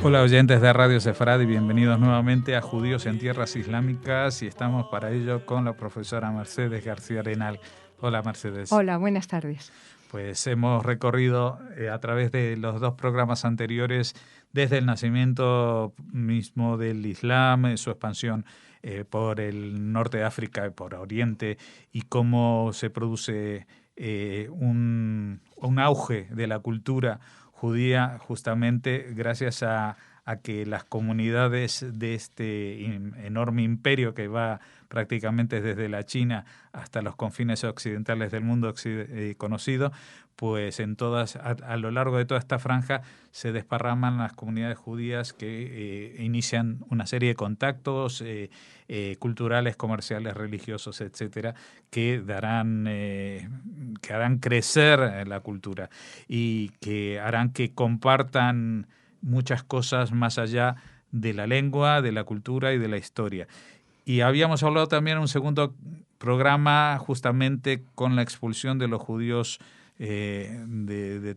Hola oyentes de Radio Sefardí, bienvenidos nuevamente a Judíos en Tierras Islámicas y estamos para ello con la profesora Mercedes García Arenal. Hola Mercedes. Hola, buenas tardes. Pues hemos recorrido a través de los dos programas anteriores desde el nacimiento mismo del Islam, su expansión por el norte de África y por Oriente y cómo se produce un auge de la cultura judía justamente gracias a que las comunidades de este enorme imperio que va prácticamente desde la China hasta los confines occidentales del mundo conocido, pues en todas, a lo largo de toda esta franja se desparraman las comunidades judías que inician una serie de contactos culturales, comerciales, religiosos, etcétera, que harán crecer la cultura y que harán que compartan muchas cosas más allá de la lengua, de la cultura y de la historia. Y habíamos hablado también en un segundo programa justamente con la expulsión de los judíos de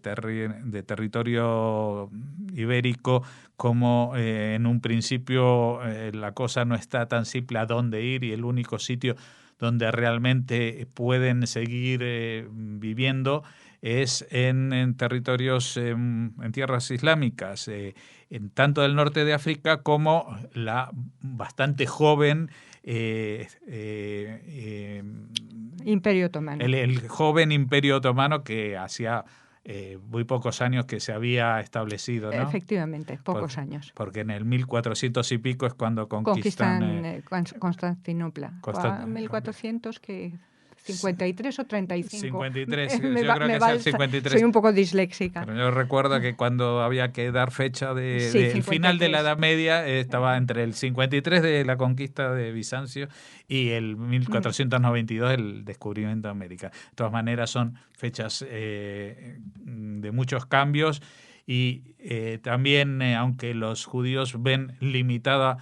territorio ibérico, como en un principio la cosa no está tan simple a dónde ir y el único sitio donde realmente pueden seguir viviendo es en territorios, en tierras islámicas, en tanto del norte de África como la bastante joven Imperio Otomano. El joven Imperio Otomano que hacía muy pocos años que se había establecido, ¿no? Efectivamente, pocos años. Porque en el 1400 y pico es cuando conquistan Constantinopla. 1400 que 53 o 35. 53, yo creo que es el 53. Soy un poco disléxica. Pero yo recuerdo que cuando había que dar fecha del final de la Edad Media, estaba entre el 53 de la conquista de Bizancio y el 1492 el descubrimiento de América. De todas maneras son fechas de muchos cambios y también, aunque los judíos ven limitada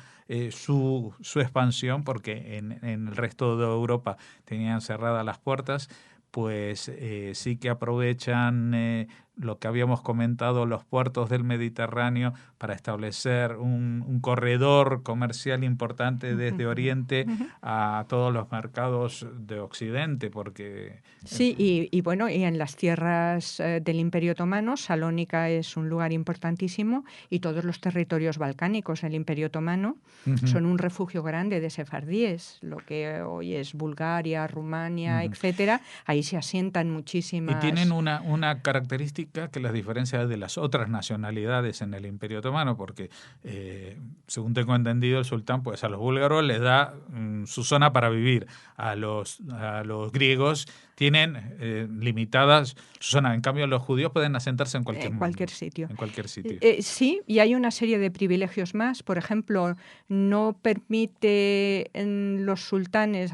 su expansión, porque en el resto de Europa tenían cerradas las puertas, pues sí que aprovechan lo que habíamos comentado, los puertos del Mediterráneo, para establecer un corredor comercial importante desde Oriente a todos los mercados de Occidente, porque... Sí, y bueno, y en las tierras del Imperio Otomano, Salónica es un lugar importantísimo y todos los territorios balcánicos del Imperio Otomano son un refugio grande de sefardíes, lo que hoy es Bulgaria, Rumania, etcétera. Ahí se asientan muchísimas... Y tienen una característica que las diferencia de las otras nacionalidades en el Imperio Otomano, porque según tengo entendido el sultán pues a los búlgaros les da su zona para vivir, a los griegos tienen limitadas su zona, en cambio los judíos pueden asentarse en cualquier sitio. En cualquier sitio. Sí, y hay una serie de privilegios más. Por ejemplo, no permite en los sultanes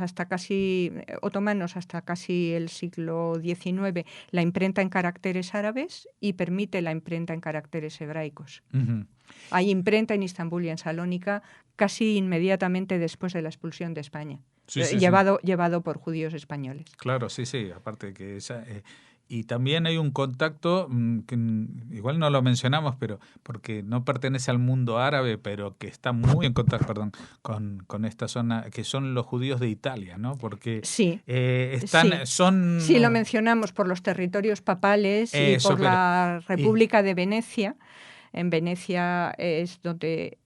otomanos hasta casi el siglo XIX la imprenta en caracteres árabes y permite la imprenta en caracteres hebraicos. Hay imprenta en Istambul y en Salónica casi inmediatamente después de la expulsión de España, llevado por judíos españoles. Claro, sí, aparte que y también hay un contacto que igual no lo mencionamos, pero porque no pertenece al mundo árabe, pero que está muy en contacto, con esta zona, que son los judíos de Italia, ¿no? Porque sí, lo mencionamos por los territorios papales y por la República de Venecia. En Venecia es donde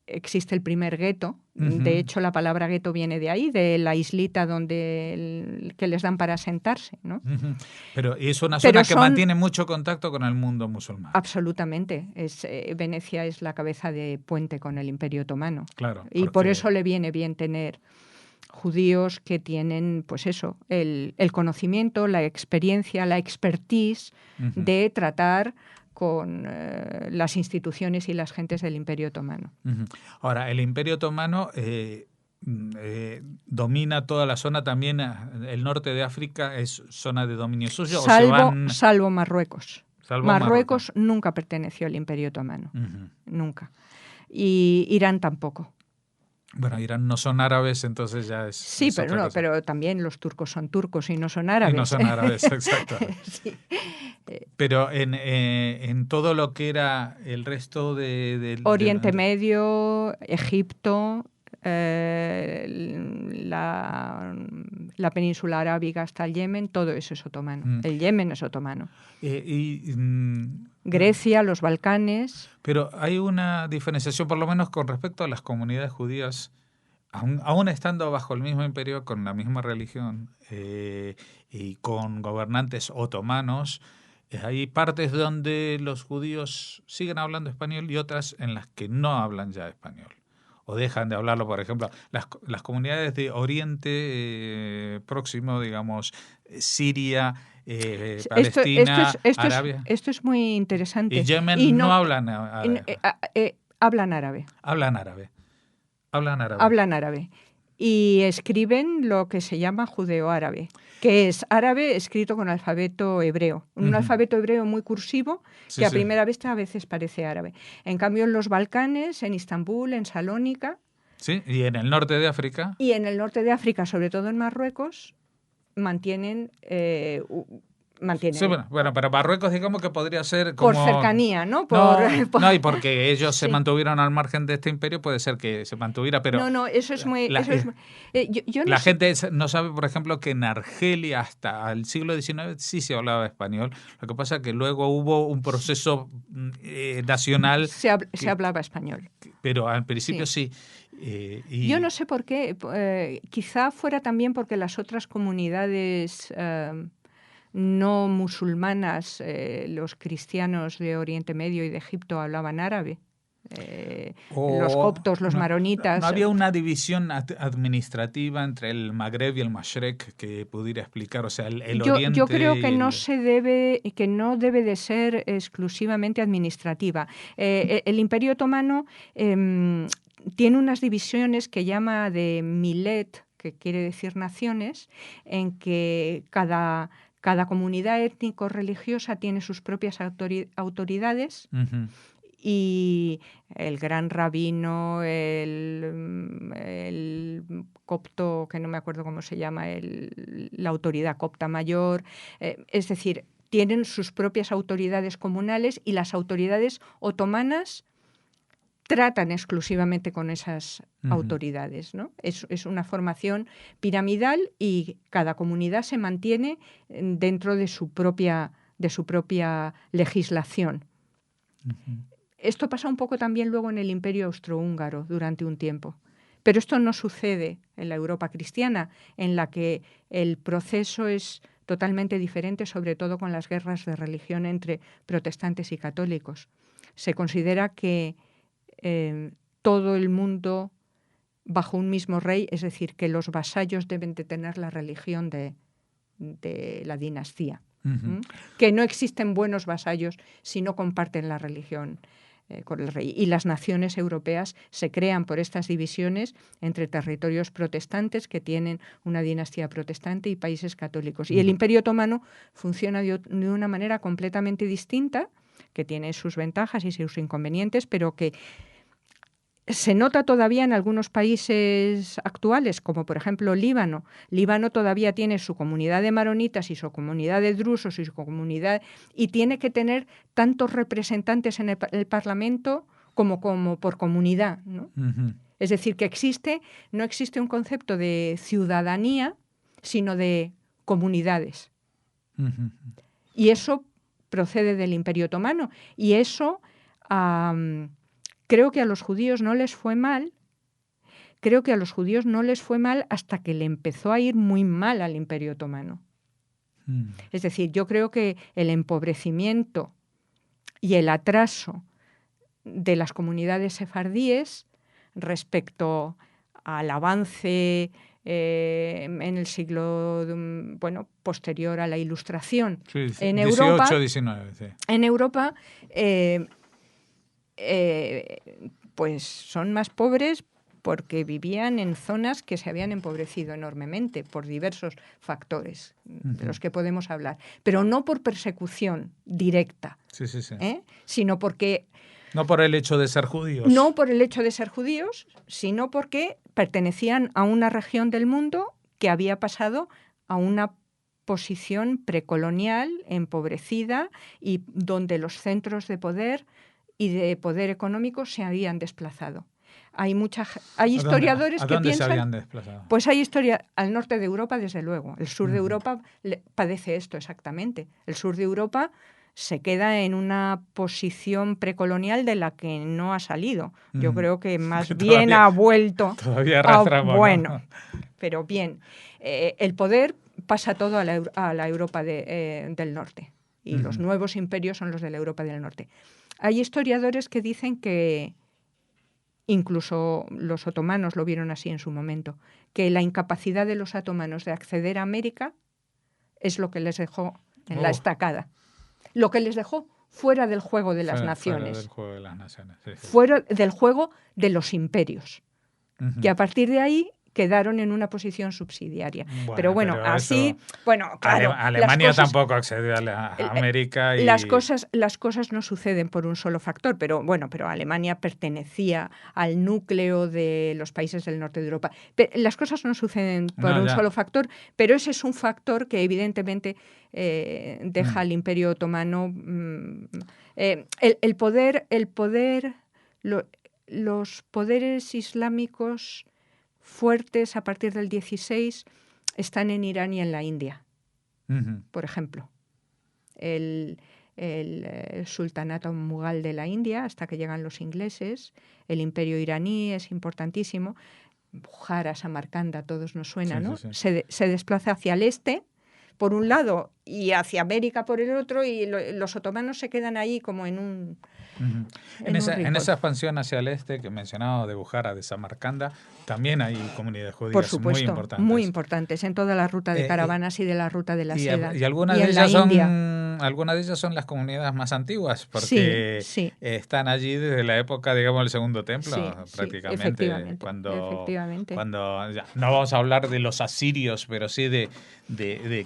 existe el primer gueto. De hecho, la palabra gueto viene de ahí, de la islita que les dan para asentarse, ¿no? Pero es una zona que mantiene mucho contacto con el mundo musulmán. Absolutamente. Venecia es la cabeza de puente con el Imperio Otomano. Claro. Y por eso le viene bien tener judíos que tienen, pues eso, el conocimiento, la experiencia, la expertise de tratar con las instituciones y las gentes del Imperio Otomano. Ahora, el Imperio Otomano domina toda la zona también, el norte de África es zona de dominio suyo. Salvo Marruecos. Marruecos nunca perteneció al Imperio Otomano, nunca. Y Irán tampoco. Bueno, Irán no son árabes, entonces ya es... Sí, es pero otra no, cosa. pero también los turcos son turcos y no son Y árabes. no son árabes, exactamente. Sí. Pero en todo lo que era el resto Oriente Medio, Egipto, la península arábiga hasta el Yemen, todo eso es otomano. El Yemen es otomano. Grecia, los Balcanes. Pero hay una diferenciación, por lo menos con respecto a las comunidades judías, aún estando bajo el mismo imperio, con la misma religión y con gobernantes otomanos, hay partes donde los judíos siguen hablando español y otras en las que no hablan ya español o dejan de hablarlo. Por ejemplo, las comunidades de Oriente Próximo, digamos, Siria, Palestina, Arabia Esto es muy interesante. y Yemen Y no no, hablan árabe. hablan árabe. Hablan árabe. Hablan árabe. Hablan árabe. Y escriben lo que se llama judeo-árabe, que es árabe escrito con alfabeto hebreo. Un alfabeto hebreo muy cursivo, que a primera vista a veces parece árabe. En cambio, en los Balcanes, en Istambul, en Salónica... Sí, y en el norte de África. Y en el norte de África, sobre todo en Marruecos, mantienen... Sí, bueno, pero Marruecos digamos que podría ser como... Por cercanía, ¿no? No, y porque ellos se mantuvieron al margen de este imperio, puede ser que se mantuviera, pero... No, eso es muy... yo la gente no sabe, por ejemplo, que en Argelia hasta el siglo XIX sí se hablaba español. Lo que pasa es que luego hubo un proceso nacional... Se hablaba español. Pero al principio sí. Yo no sé por qué. Quizá fuera también porque las otras comunidades... no musulmanas, los cristianos de Oriente Medio y de Egipto hablaban árabe. Los coptos, los maronitas. ¿No había una división administrativa entre el Magreb y el Mashrek que pudiera explicar? O sea, el Oriente. Yo creo que no debe de ser exclusivamente administrativa. El Imperio Otomano tiene unas divisiones que llama de millet, que quiere decir naciones, en que cada comunidad étnico-religiosa tiene sus propias autoridades y el gran rabino, el copto, que no me acuerdo cómo se llama, la autoridad copta mayor, es decir, tienen sus propias autoridades comunales y las autoridades otomanas tratan exclusivamente con esas autoridades, ¿no? Es una formación piramidal y cada comunidad se mantiene dentro de su propia legislación. Esto pasa un poco también luego en el Imperio Austrohúngaro durante un tiempo. Pero esto no sucede en la Europa cristiana, en la que el proceso es totalmente diferente, sobre todo con las guerras de religión entre protestantes y católicos. Se considera que todo el mundo bajo un mismo rey, es decir, que los vasallos deben de tener la religión de la dinastía. Que no existen buenos vasallos si no comparten la religión con el rey. Y las naciones europeas se crean por estas divisiones entre territorios protestantes que tienen una dinastía protestante y países católicos. Y el Imperio Otomano funciona de una manera completamente distinta, que tiene sus ventajas y sus inconvenientes, pero que se nota todavía en algunos países actuales, como por ejemplo Líbano. Líbano todavía tiene su comunidad de maronitas y su comunidad de drusos y su comunidad, y tiene que tener tantos representantes en el Parlamento como por comunidad, ¿no? Es decir, que no existe un concepto de ciudadanía, sino de comunidades. Y eso procede del Imperio Otomano. Y eso... creo que a los judíos no les fue mal. Creo que a los judíos no les fue mal hasta que le empezó a ir muy mal al Imperio Otomano. Es decir, yo creo que el empobrecimiento y el atraso de las comunidades sefardíes respecto al avance en el siglo posterior a la Ilustración en 18, Europa, 19, sí. En Europa pues son más pobres porque vivían en zonas que se habían empobrecido enormemente por diversos factores de los que podemos hablar, pero no por persecución directa, sino porque No por el hecho de ser judíos. No por el hecho de ser judíos, sino porque pertenecían a una región del mundo que había pasado a una posición precolonial, empobrecida, y donde los centros de poder y de poder económico se habían desplazado. Hay historiadores que ¿A dónde se piensan... habían desplazado? Pues hay historia al norte de Europa, desde luego. El sur de Europa padece esto exactamente. El sur de Europa se queda en una posición precolonial de la que no ha salido. Yo creo que más bien ha vuelto. Todavía arrastramos, bueno, ¿no? pero bien. El poder pasa todo a la Europa del norte. Y los nuevos imperios son los de la Europa del norte. Hay historiadores que dicen que, incluso los otomanos lo vieron así en su momento, que la incapacidad de los otomanos de acceder a América es lo que les dejó en la estacada. Lo que les dejó fuera del juego de las naciones. Fuera del juego de las naciones. Sí. Fuera del juego de los imperios. Que a partir de ahí quedaron en una posición subsidiaria. Pero así, claro. Alemania tampoco accedió a América. Y las cosas no suceden por un solo factor, pero Alemania pertenecía al núcleo de los países del norte de Europa. Las cosas no suceden por un solo factor, pero ese es un factor que evidentemente deja al Imperio Otomano el poder, los poderes islámicos fuertes a partir del 16 están en Irán y en la India, por ejemplo. El sultanato mughal de la India, hasta que llegan los ingleses, el imperio iraní es importantísimo, Bujara, Samarcanda, a todos nos suena, ¿no? Sí. Se desplaza hacia el este, por un lado, y hacia América por el otro, y los otomanos se quedan ahí como en un... En esa expansión hacia el este que mencionaba de Bujara, de Samarcanda, también hay comunidades judías por supuesto, muy importantes en toda la ruta de caravanas y de la ruta de la seda. Y algunas de ellas son las comunidades más antiguas, porque están allí desde la época, digamos, del Segundo Templo, prácticamente. Efectivamente. Cuando no vamos a hablar de los asirios, pero sí de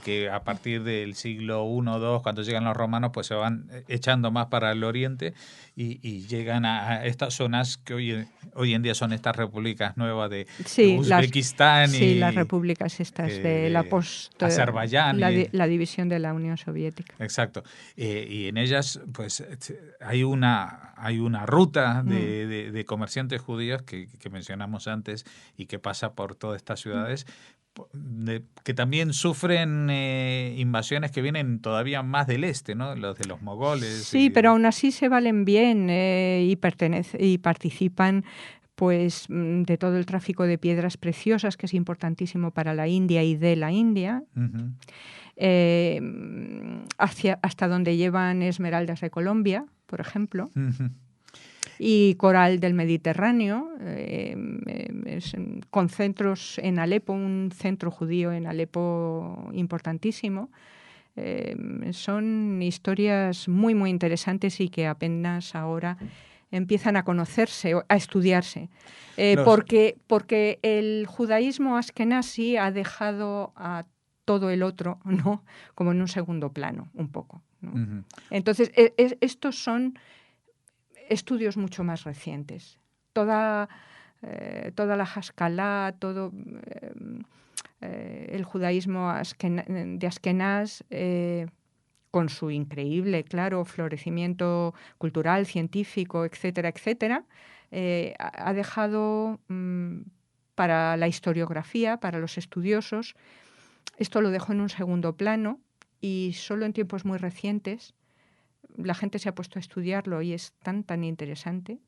que a partir del siglo I o II, cuando llegan los romanos, pues se van echando más para el oriente y llegan a estas zonas que hoy en día son estas repúblicas nuevas de Uzbekistán las repúblicas estas de la Azerbaiyán, la división de la Unión Soviética. Exacto. Y en ellas pues hay una ruta de comerciantes judíos que mencionamos antes y que pasa por todas estas ciudades, que también sufren invasiones que vienen todavía más del este, ¿no? Los de los mogoles. Sí, pero aún así se valen bien y participan pues de todo el tráfico de piedras preciosas, que es importantísimo para la India y de la India, hasta donde llevan esmeraldas de Colombia, por ejemplo. Y coral del Mediterráneo, con centros en Alepo, un centro judío en Alepo importantísimo. Son historias muy, muy interesantes y que apenas ahora empiezan a conocerse, a estudiarse. Porque el judaísmo askenazí ha dejado a todo el otro, ¿no?, como en un segundo plano, un poco, ¿no? Entonces, estos son estudios mucho más recientes. Toda la Haskalah, todo el judaísmo de Askenaz, con su increíble, claro, florecimiento cultural, científico, etcétera, etcétera, ha dejado para la historiografía, para los estudiosos, esto lo dejó en un segundo plano, y solo en tiempos muy recientes la gente se ha puesto a estudiarlo y es tan interesante.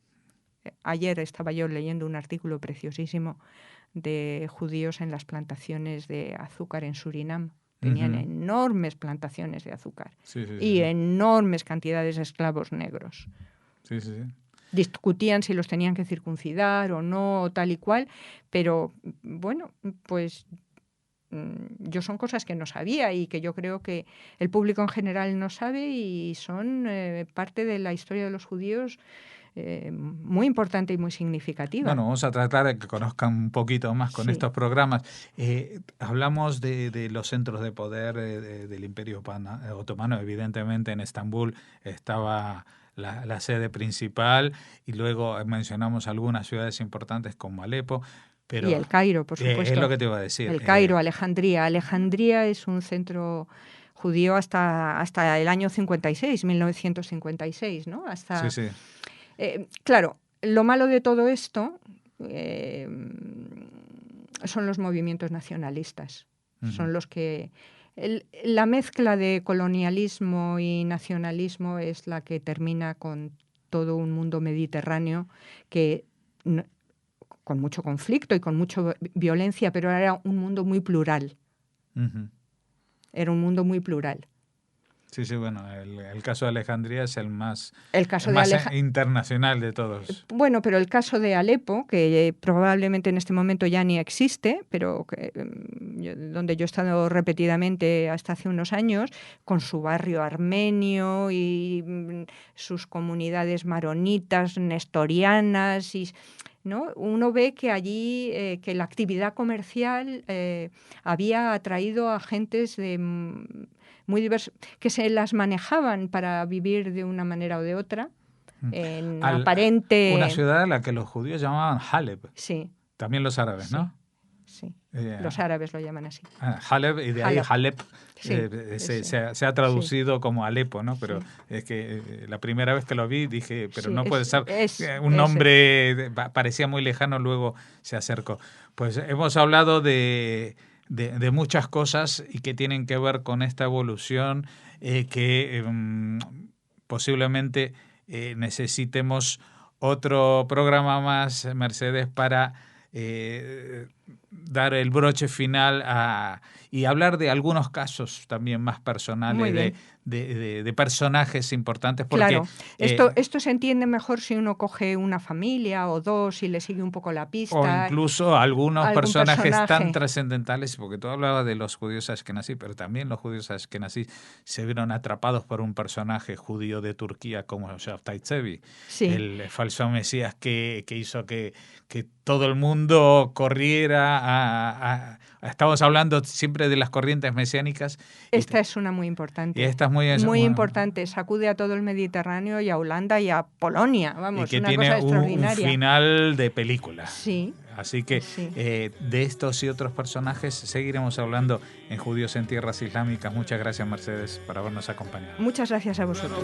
Ayer estaba yo leyendo un artículo preciosísimo de judíos en las plantaciones de azúcar en Surinam. Tenían enormes plantaciones de azúcar y enormes cantidades de esclavos negros. Discutían si los tenían que circuncidar o no, tal y cual, pero bueno, pues yo son cosas que no sabía y que yo creo que el público en general no sabe y son parte de la historia de los judíos muy importante y muy significativa. Bueno, vamos a tratar de que conozcan un poquito más con estos programas. Hablamos de los centros de poder del Imperio Otomano. Evidentemente en Estambul estaba la sede principal, y luego mencionamos algunas ciudades importantes como Alepo. Pero, y el Cairo, por supuesto. Es lo que te iba a decir. El Cairo, Alejandría. Alejandría es un centro judío hasta el año 56, 1956, ¿no? Sí, sí. Claro, lo malo de todo esto son los movimientos nacionalistas. Uh-huh. Son los que... la mezcla de colonialismo y nacionalismo es la que termina con todo un mundo mediterráneo que... con mucho conflicto y con mucha violencia, pero era un mundo muy plural. Uh-huh. Era un mundo muy plural. Sí, sí, bueno, el caso de Alejandría es el más internacional de todos. Bueno, pero el caso de Alepo, que probablemente en este momento ya ni existe, pero donde yo he estado repetidamente hasta hace unos años, con su barrio armenio y sus comunidades maronitas, nestorianas y... ¿no? Uno ve que allí que la actividad comercial había atraído a gentes muy diversas, que se las manejaban para vivir de una manera o de otra. En aparente... Una ciudad a la que los judíos llamaban Haleb. Sí. También los árabes, ¿no? Sí, los árabes lo llaman así. Haleb, y de ahí Halep se ha traducido como Alepo, ¿no? Pero es que la primera vez que lo vi dije, pero no puede ser un nombre, parecía muy lejano, luego se acercó. Pues hemos hablado de muchas cosas y que tienen que ver con esta evolución que posiblemente necesitemos otro programa más, Mercedes, para dar el broche final y hablar de algunos casos también más personales de personajes importantes. Porque, claro, esto se entiende mejor si uno coge una familia o dos y le sigue un poco la pista. O incluso algún personaje tan trascendentales, porque tú hablabas de los judíos ashkenazí, pero también los judíos ashkenazí se vieron atrapados por un personaje judío de Turquía como Shabtai Tzvi, el falso mesías que hizo que todo el mundo corriera estamos hablando siempre de las corrientes mesiánicas. Esta es una muy importante. Y esta es muy importante. Sacude a todo el Mediterráneo y a Holanda y a Polonia. Vamos, y que una tiene cosa extraordinaria. Un final de película. Sí. Así que de estos y otros personajes seguiremos hablando en Judíos en Tierras Islámicas. Muchas gracias, Mercedes, por habernos acompañado. Muchas gracias a vosotros.